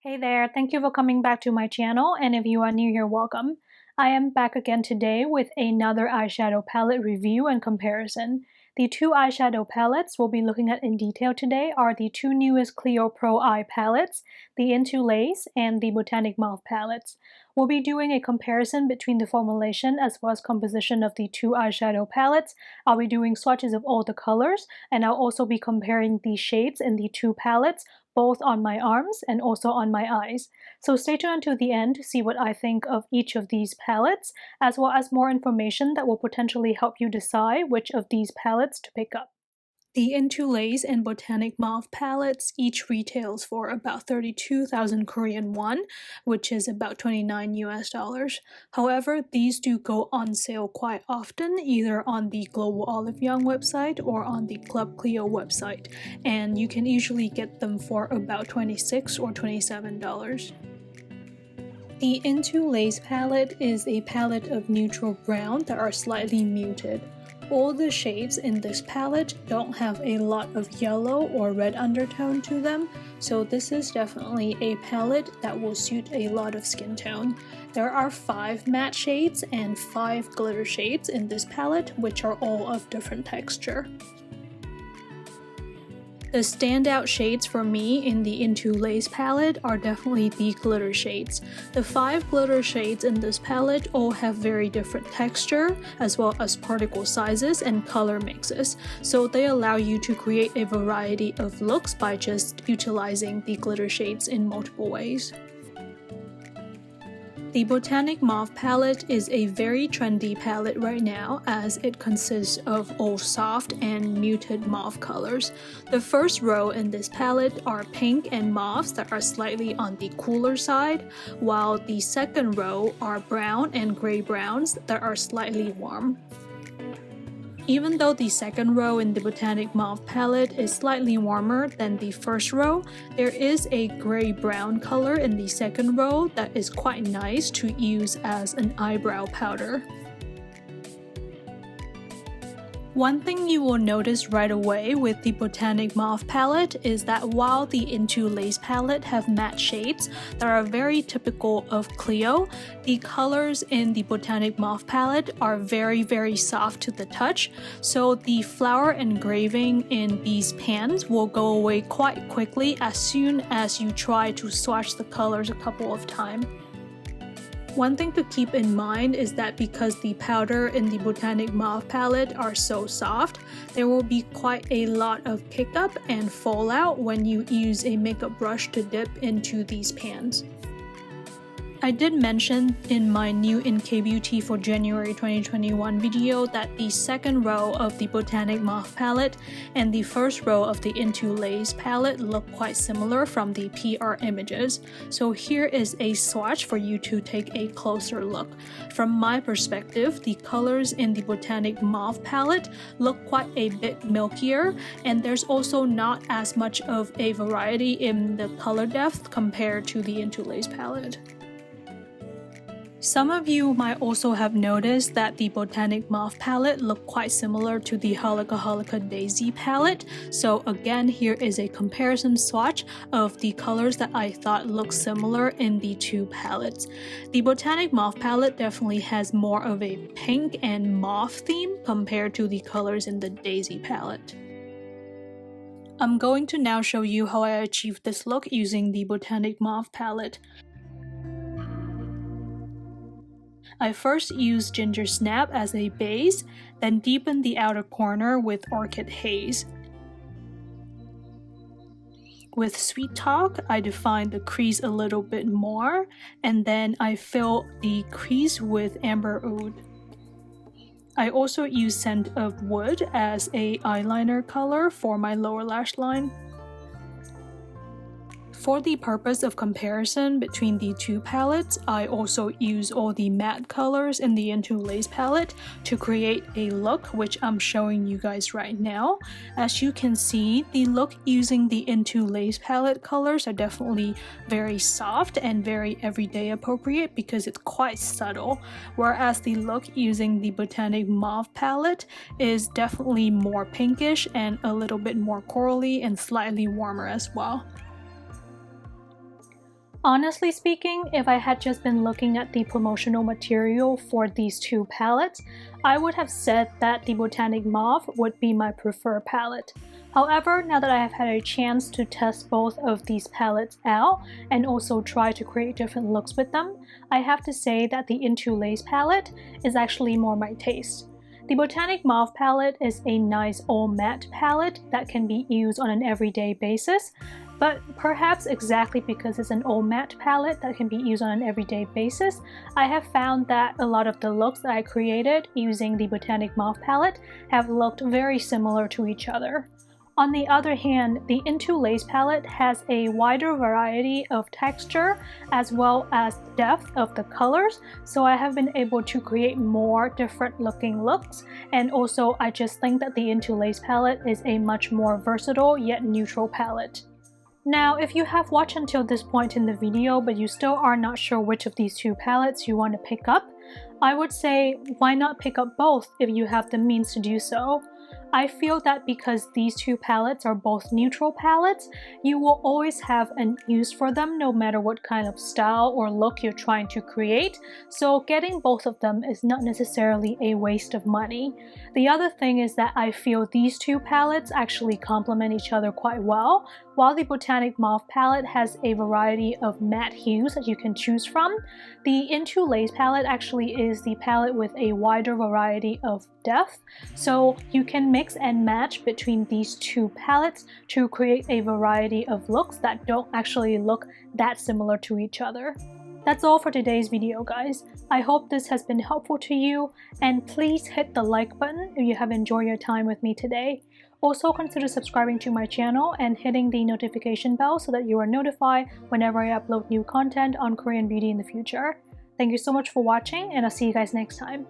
Hey there, thank you for coming back to my channel, and if you are new here, welcome. I am back again today with another eyeshadow palette review and comparison. The two eyeshadow palettes we'll be looking at in detail today are the two newest Clio Pro Eye palettes, the Into Lace and the Botanic Mauve palettes. We'll be doing a comparison between the formulation as well as composition of the two eyeshadow palettes. I'll be doing swatches of all the colors, and I'll also be comparing the shades in the two palettes, both on my arms and also on my eyes. So stay tuned until the end to see what I think of each of these palettes, as well as more information that will potentially help you decide which of these palettes to pick up. The Into Lace and Botanic Mauve palettes each retails for about 32,000 Korean won, which is about $29 US. However, these do go on sale quite often, either on the Global Olive Young website or on the Club Clio website, and you can usually get them for about $26 or $27. The Into Lace palette is a palette of neutral brown that are slightly muted. All the shades in this palette don't have a lot of yellow or red undertone to them, so this is definitely a palette that will suit a lot of skin tone. There are 5 matte shades and 5 glitter shades in this palette, which are all of different texture. The standout shades for me in the Into Lace palette are definitely the glitter shades. The 5 glitter shades in this palette all have very different texture, as well as particle sizes and color mixes, so they allow you to create a variety of looks by just utilizing the glitter shades in multiple ways. The Botanic Mauve palette is a very trendy palette right now, as it consists of all soft and muted mauve colors. The first row in this palette are pink and mauves that are slightly on the cooler side, while the second row are brown and gray browns that are slightly warm. Even though the second row in the Botanic Mauve palette is slightly warmer than the first row, there is a gray-brown color in the second row that is quite nice to use as an eyebrow powder. One thing you will notice right away with the Botanic Mauve palette is that while the Into Lace palette have matte shades that are very typical of Clio, the colors in the Botanic Mauve palette are very soft to the touch, so the flower engraving in these pans will go away quite quickly as soon as you try to swatch the colors a couple of times. One thing to keep in mind is that because the powder in the Botanic Mauve palette are so soft, there will be quite a lot of pickup and fallout when you use a makeup brush to dip into these pans. I did mention in my new 𝐾𝐢𝐬𝐜𝐿 Beauty for January 2021 video that the second row of the Botanic Mauve palette and the first row of the Into Lace palette look quite similar from the PR images. So here is a swatch for you to take a closer look. From my perspective, the colors in the Botanic Mauve palette look quite a bit milkier, and there's also not as much of a variety in the color depth compared to the Into Lace palette. Some of you might also have noticed that the Botanic Mauve palette looked quite similar to the 𝐃𝐢𝐬𝐜𝐿𝐥𝐵 Daisy palette, so again here is a comparison swatch of the colors that I thought looked similar in the two palettes. The Botanic Mauve palette definitely has more of a pink and mauve theme compared to the colors in the Daisy palette. I'm going to now show you how I achieved this look using the Botanic Mauve palette. I first used Ginger Snap as a base, then deepened the outer corner with Orchid Haze. With Sweet Talk, I defined the crease a little bit more, and then I filled the crease with Amber Oud. I also used Scent of Wood as a eyeliner color for my lower lash line. For the purpose of comparison between the two palettes, I also use all the matte colors in the Into Lace palette to create a look which I'm showing you guys right now. As you can see, the look using the Into Lace palette colors are definitely very soft and very everyday appropriate because it's quite subtle, whereas the look using the Botanic Mauve palette is definitely more pinkish and a little bit more corally and slightly warmer as well. Honestly speaking, if I had just been looking at the promotional material for these two palettes, I would have said that the Botanic Mauve would be my preferred palette. However, now that I have had a chance to test both of these palettes out and also try to create different looks with them, I have to say that the Into Lace palette is actually more my taste. The Botanic Mauve palette is a nice all matte palette that can be used on an everyday basis, but perhaps exactly because it's an all matte palette that can be used on an everyday basis, I have found that a lot of the looks that I created using the Botanic Mauve palette have looked very similar to each other. On the other hand, the Into Lace palette has a wider variety of texture as well as depth of the colors, so I have been able to create more different looking looks, and also I just think that the Into Lace palette is a much more versatile yet neutral palette. Now, if you have watched until this point in the video but you still are not sure which of these two palettes you want to pick up, I would say why not pick up both if you have the means to do so. I feel that because these two palettes are both neutral palettes, you will always have an use for them no matter what kind of style or look you're trying to create, so getting both of them is not necessarily a waste of money. The other thing is that I feel these two palettes actually complement each other quite well. While the Botanic Mauve palette has a variety of matte hues that you can choose from, the Into Lace palette actually is the palette with a wider variety of depth, so you can mix and match between these two palettes to create a variety of looks that don't actually look that similar to each other. That's all for today's video, guys. I hope this has been helpful to you, and please hit the like button if you have enjoyed your time with me today. Also consider subscribing to my channel and hitting the notification bell so that you are notified whenever I upload new content on Korean beauty in the future. Thank you so much for watching, and I'll see you guys next time.